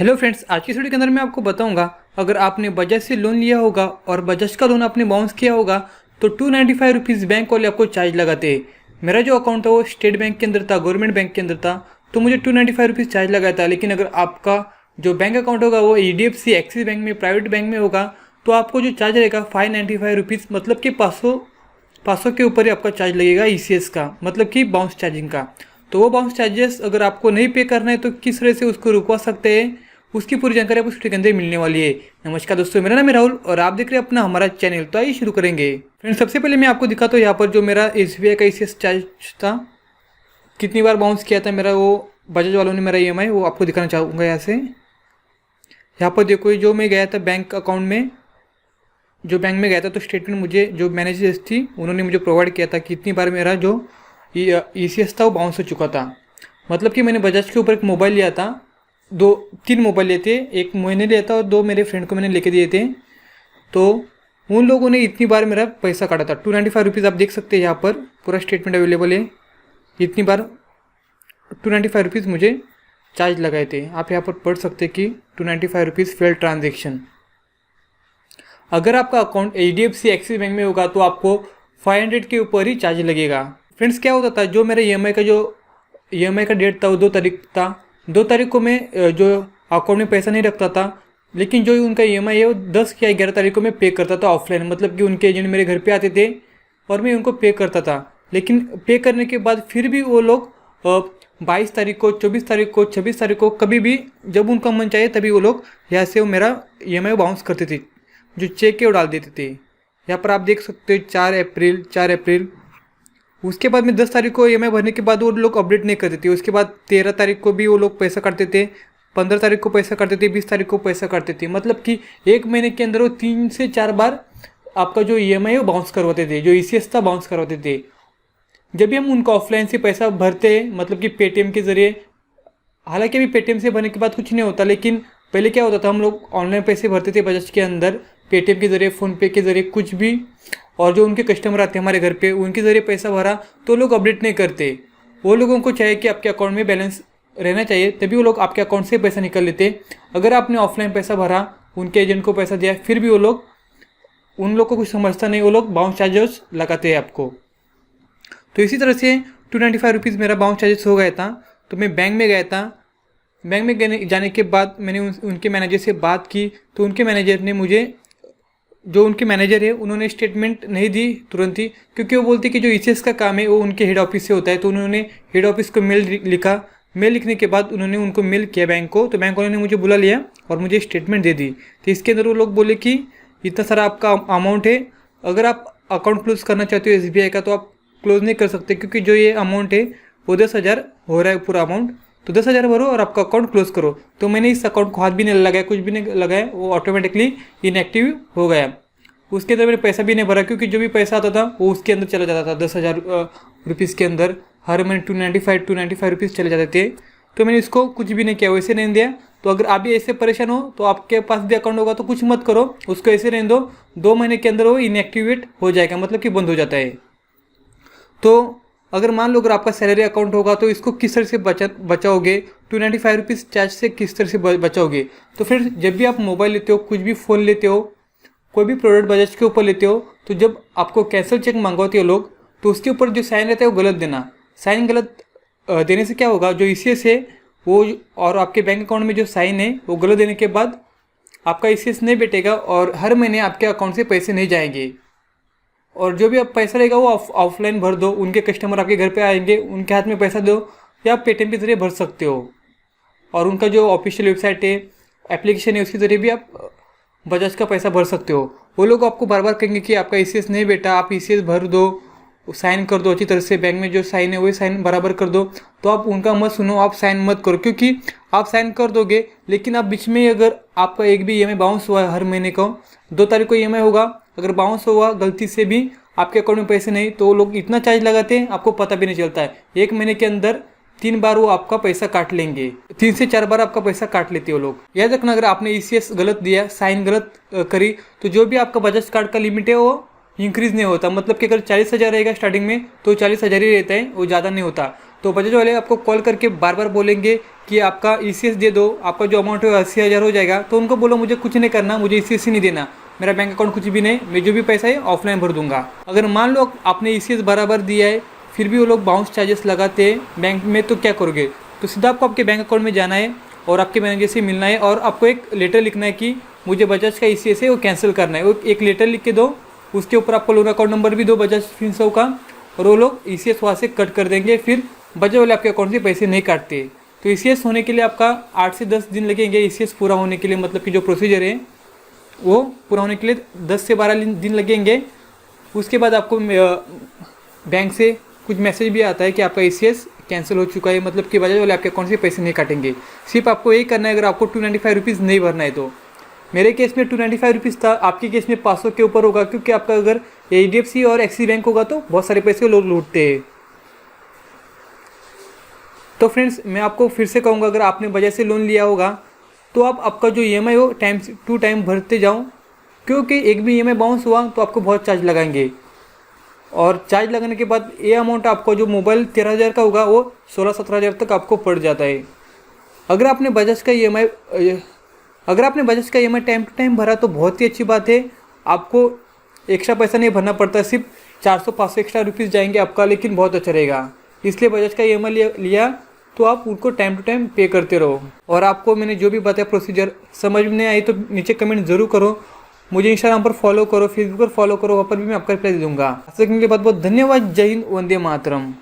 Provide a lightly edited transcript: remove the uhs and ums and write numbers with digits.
Hello friends, आज की video के अंदर मैं आपको बताऊंगा अगर आपने बजाज से लोन लिया होगा और बजाज का लोन आपने बाउंस किया होगा तो 295 रुपीज़ बैंक वाले आपको चार्ज लगाते हैं। मेरा जो अकाउंट था वो स्टेट बैंक के अंदर था, गवर्नमेंट बैंक के अंदर था, तो मुझे 295 रुपीज़ चार्ज लगा था। लेकिन अगर आपका जो बैंक अकाउंट होगा वो HDFC एक्सिस बैंक में, प्राइवेट बैंक में होगा, तो आपको जो चार्ज रहेगा 595 रुपीज़, मतलब कि 500 के ऊपर ही आपका चार्ज लगेगा ECS का, मतलब कि बाउंस चार्जिंग का। तो वो बाउंस चार्जेस अगर आपको नहीं पे करना है तो किस तरह से उसको रुकवा सकते हैं, उसकी पूरी जानकारी आपको इस वीडियो के अंदर मिलने वाली है। नमस्कार दोस्तों, मेरा नाम है राहुल और आप देख रहे हैं अपना हमारा चैनल। तो आइए शुरू करेंगे। फ्रेंड्स, सबसे पहले मैं आपको दिखाता हूँ यहाँ पर जो मेरा SBI का ECS चार्ज था, कितनी बार बाउंस किया था मेरा, वो बजाज वालों ने मेरा EMI वो आपको दिखाना चाहूँगा। यहाँ से यहाँ पर देखो, जो मैं गया था बैंक अकाउंट में, जो बैंक में गया था तो स्टेटमेंट मुझे जो मैनेजर थी उन्होंने मुझे प्रोवाइड किया था कितनी बार मेरा जो ECS था वो बाउंस हो चुका था। मतलब कि मैंने बजाज के ऊपर एक मोबाइल लिया था, 3 मोबाइल लिए थे, एक मैंने लिया था और 2 मेरे फ्रेंड को मैंने लेके दिए थे। तो उन लोगों ने इतनी बार मेरा पैसा काटा था, 295 रुपीज़। आप देख सकते हैं यहाँ पर पूरा स्टेटमेंट अवेलेबल है, इतनी बार 295 रुपीज़ मुझे चार्ज लगाए थे। आप यहाँ पर पढ़ सकते हैं कि 295 रुपीज़ फेल्ड ट्रांजेक्शन। अगर आपका अकाउंट HDFC एक्सिस बैंक में होगा तो आपको 500 के ऊपर ही चार्ज लगेगा। फ्रेंड्स, क्या होता था, जो मेरे EMI का डेट था वो 2 तारीख था। 2 तारीख को मैं जो अकाउंट में पैसा नहीं रखता था, लेकिन जो उनका EMI है वो 10 या 11 तारीख को मैं पे करता था ऑफलाइन। मतलब कि उनके एजेंट मेरे घर पे आते थे और मैं उनको पे करता था। लेकिन पे करने के बाद फिर भी वो लोग 22 तारीख को, 24 तारीख को, 26 तारीख को, कभी भी जब उनका मन चाहे तभी वो लोग यहाँ से वो मेरा EMI बाउंस करते थे, जो चेक है वो डाल देते थे। यहाँ पर आप देख सकते हो 4 अप्रैल। उसके बाद में 10 तारीख को EMI भरने के बाद वो लोग अपडेट नहीं करते थे। उसके बाद 13 तारीख को भी वो लोग पैसा काटते थे, 15 तारीख को पैसा काटते थे, 20 तारीख को पैसा काटते थे। मतलब कि एक महीने के अंदर वो 3 से 4 बार आपका जो EMI है वो बाउंस करवाते थे, जो ECS था बाउंस करवाते थे। जब भी हम उनको ऑफलाइन से पैसा भरते हैं, मतलब कि पेटीएम के ज़रिए, हालांकि अभी पेटीएम से भरने के बाद कुछ नहीं होता, लेकिन पहले क्या होता था, हम लोग ऑनलाइन पैसे भरते थे बजाज के अंदर, पेटीएम के ज़रिए, फ़ोनपे के ज़रिए, कुछ भी। और जो उनके कस्टमर आते हैं हमारे घर पे, उनके ज़रिए पैसा भरा तो लोग अपडेट नहीं करते। वो लोगों को चाहिए कि आपके अकाउंट में बैलेंस रहना चाहिए, तभी वो लोग आपके अकाउंट से पैसा निकाल लेते। अगर आपने ऑफलाइन पैसा भरा, उनके एजेंट को पैसा दिया, फिर भी वो लोग, उन लोग को कुछ समझता नहीं, वो लोग बाउंस चार्जेस लगाते हैं आपको। तो इसी तरह से 295 रुपीज़ मेरा बाउंस चार्जेस हो गया था। तो मैं बैंक में गया था। बैंक में जाने के बाद मैंने उनके मैनेजर से बात की, तो उनके मैनेजर ने मुझे, जो उनके मैनेजर है, उन्होंने स्टेटमेंट नहीं दी तुरंत ही, क्योंकि वो बोलते कि जो ECS का काम है वो उनके हेड ऑफिस से होता है। तो उन्होंने हेड ऑफिस को मेल लिखा। मेल लिखने के बाद उन्होंने उनको मेल किया बैंक को, तो बैंक वालों ने मुझे बुला लिया और मुझे स्टेटमेंट दे दी। तो इसके अंदर वो लोग बोले कि इतना सारा आपका अमाउंट है, अगर आप अकाउंट क्लोज करना चाहते हो SBI का तो आप क्लोज नहीं कर सकते, क्योंकि जो ये अमाउंट है वो 10,000 हो रहा है पूरा अमाउंट। तो 10,000 भरो और आपका अकाउंट क्लोज करो। तो मैंने इस अकाउंट को हाथ भी नहीं लगाया, कुछ भी नहीं लगाया, वो ऑटोमेटिकली इनएक्टिव हो गया। उसके अंदर मैंने पैसा भी नहीं भरा, क्योंकि जो भी पैसा आता था वो उसके अंदर चला जाता था। 10,000 रुपीज़ के अंदर हर महीने 295 रुपीज़ चले जाते थे। तो मैंने इसको कुछ भी नहीं किया, वैसे रहने दिया। तो अगर आप भी ऐसे परेशान हो तो आपके पास भी अकाउंट होगा तो कुछ मत करो, उसको ऐसे रहने दो। 2 महीने के अंदर वो इनएक्टिवेट हो जाएगा, मतलब कि बंद हो जाता है। तो अगर मान लो अगर आपका सैलरी अकाउंट होगा तो इसको किस तरह से बचाओगे, 295 रुपीज़ चार्ज से किस तरह से बचाओगे। तो फिर जब भी आप मोबाइल लेते हो, कुछ भी फ़ोन लेते हो, कोई भी प्रोडक्ट बजाज के ऊपर लेते हो, तो जब आपको कैंसिल चेक मंगवाते हो लोग, तो उसके ऊपर जो साइन रहता है वो गलत देना। साइन गलत देने से क्या होगा, जो ECS है वो और आपके बैंक अकाउंट में जो साइन है वो गलत देने के बाद आपका ECS नहीं बैठेगा और हर महीने आपके अकाउंट से पैसे नहीं जाएंगे। और जो भी आप पैसा रहेगा वो ऑफलाइन भर दो, उनके कस्टमर आपके घर पे आएंगे, उनके हाथ में पैसा दो, या आप पेटीएम के जरिए भर सकते हो। और उनका जो ऑफिशियल वेबसाइट है, एप्लीकेशन है, उसके ज़रिए भी आप बजाज का पैसा भर सकते हो। वो लोग आपको बार बार कहेंगे कि आपका ECS नहीं बेटा, आप ECS भर दो, साइन कर दो अच्छी तरह से, बैंक में जो साइन है वही साइन बराबर कर दो। तो आप उनका मत सुनो, आप साइन मत करो, क्योंकि आप साइन कर दोगे लेकिन आप बीच में अगर आपका एक भी EMI बाउंस हुआ है, हर महीने का 2 तारीख को EMI होगा, अगर बाउंस हुआ गलती से भी आपके अकाउंट में पैसे नहीं, तो वो लोग इतना चार्ज लगाते हैं आपको पता भी नहीं चलता है। एक महीने के अंदर 3 बार वो आपका पैसा काट लेंगे, 3 से 4 बार आपका पैसा काट लेते हो लोग। याद रखना, अगर आपने ECS गलत दिया, साइन गलत करी, तो जो भी आपका बजाज कार्ड का लिमिट है वो इंक्रीज़ नहीं होता। मतलब कि अगर 40,000 रहेगा स्टार्टिंग में तो 40,000 ही रहता है, वो ज़्यादा नहीं होता। तो बजाज वाले आपको कॉल करके बार बार बोलेंगे कि आपका ECS दे दो, आपका जो अमाउंट है 80,000 हो जाएगा। तो उनको बोलो मुझे कुछ नहीं करना, मुझे ECS ही नहीं देना, मेरा बैंक अकाउंट कुछ भी नहीं, मैं जो भी पैसा है ऑफलाइन भर दूंगा। अगर मान लो आपने ECS बराबर दिया है फिर भी वो लोग बाउंस चार्जेस लगाते हैं बैंक में, तो क्या करोगे? तो सीधा आपको आपके बैंक अकाउंट में जाना है और आपके मैनेजर से मिलना है और आपको एक लेटर लिखना है कि मुझे बजाज का ECS है वो कैंसिल करना है। वो एक लेटर लिख के दो, उसके ऊपर आपको लोन अकाउंट नंबर भी दो बजाज फिनसर्व का, और वो लोग ECS वहाँ से कट कर देंगे। फिर बजाज वाले आपके अकाउंट से पैसे नहीं काटते। तो ECS होने के लिए आपका 8 से 10 दिन लगेंगे। ECS पूरा होने के लिए, मतलब कि जो प्रोसीजर है वो पूरा होने के लिए 10 से 12 दिन लगेंगे। उसके बाद आपको बैंक से कुछ मैसेज भी आता है कि आपका ECS कैंसिल हो चुका है, मतलब कि बजाज वाले आपके अकाउंट से पैसे नहीं काटेंगे। सिर्फ आपको यही करना है अगर आपको 295 रुपीज़ नहीं भरना है तो। मेरे केस में 295 रुपीज़ था, आपके केस में 500 के ऊपर होगा, क्योंकि आपका अगर HDFC और एक्सिस बैंक होगा तो बहुत सारे पैसे लोग लूटते हैं। तो फ्रेंड्स, मैं आपको फिर से कहूँगा, अगर आपने बजाज से लोन लिया होगा तो आप आपका जो EMI हो टाइम टू टाइम भरते जाओ, क्योंकि एक भी EMI बाउंस हुआ तो आपको बहुत चार्ज लगाएंगे। और चार्ज लगाने के बाद ये अमाउंट आपको जो मोबाइल 13,000 का होगा वो 16-17,000 तक आपको पड़ जाता है। अगर आपने बजाज का EMI टाइम टू टाइम भरा तो बहुत ही अच्छी बात है, आपको एक्स्ट्रा पैसा नहीं भरना पड़ता, सिर्फ 400-500 एक्स्ट्रा रुपीज़ जाएंगे आपका, लेकिन बहुत अच्छा रहेगा। इसलिए बजाज का EMI लिया तो आप उनको टाइम टू टाइम पे करते रहो। और आपको मैंने जो भी बताया प्रोसीजर समझ में आई तो नीचे कमेंट जरूर करो। मुझे इंस्टाग्राम पर फॉलो करो, फेसबुक पर फॉलो करो, वहाँ पर भी मैं आपका रिप्लाई दे दूंगा। आज तक के लिए बहुत बहुत धन्यवाद। जय हिंद, वंदे मातरम।